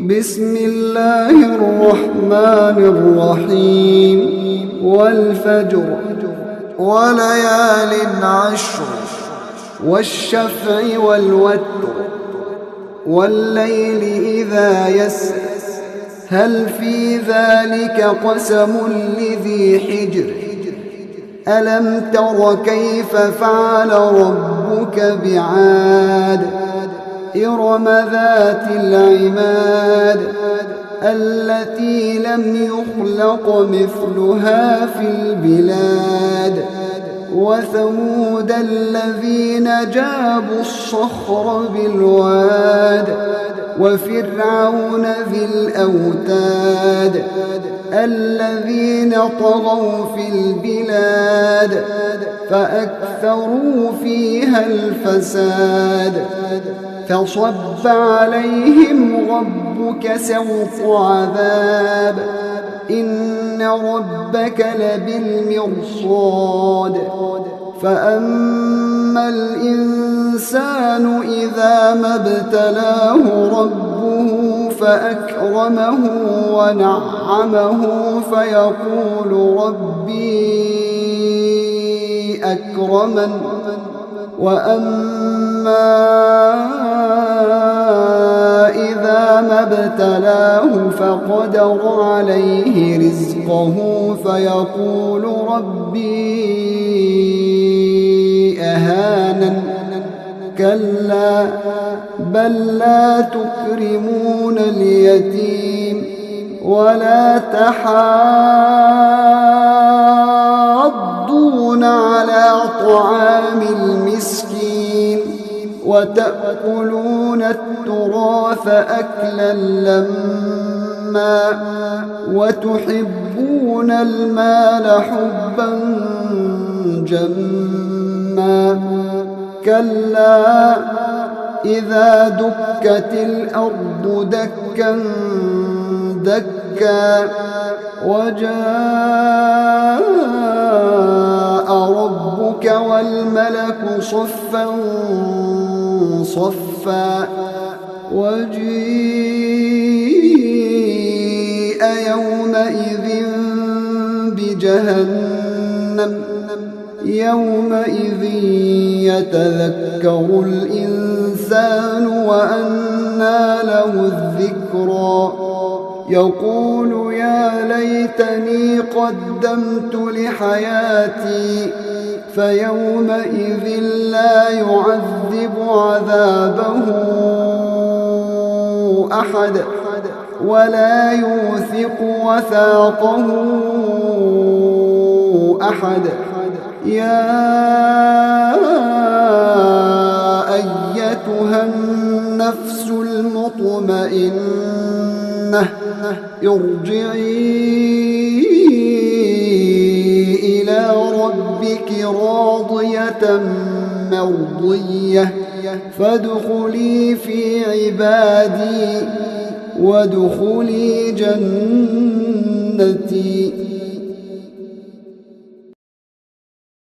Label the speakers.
Speaker 1: بسم الله الرحمن الرحيم والفجر وليال عشر والشفع والوتر والليل إذا يسر هل في ذلك قسم لذي حجر ألم تر كيف فعل ربك بعاد إرم ذات العماد التي لم يخلق مثلها في البلاد وثمود الذين جابوا الصخر بالواد وفرعون ذي الأوتاد الذين طغوا في البلاد فأكثروا فيها الفساد فصب عليهم ربك سوط عذاب إن ربك لبالمرصاد فأما الإنسان إذا ما ابتلاه ربه فأكرمه ونعمه فيقول ربي أكرمن وأما إذا ما ابتلاه فقدر عليه رزقه فيقول ربي أهانن كلا بل لا تكرمون اليتيم ولا تحاضون على طعام المسكين وتأكلون التراث أكلا لما وتحبون المال حبا جما كلا إذا دكت الأرض دكا دكا وجاء ربك والملك صفا صفا وجيء يومئذ بجهنم يومئذ يتذكر الإنسان وأنى له الذكرى يقول يا ليتني قدمت لحياتي فيومئذ لا يعذب عذابه أحد ولا يوثق وثاقه أحد يا أيتها النفس المطمئنة ارجعي إلى ربك راضية مرضية فادخلي في عبادي وادخلي جنتي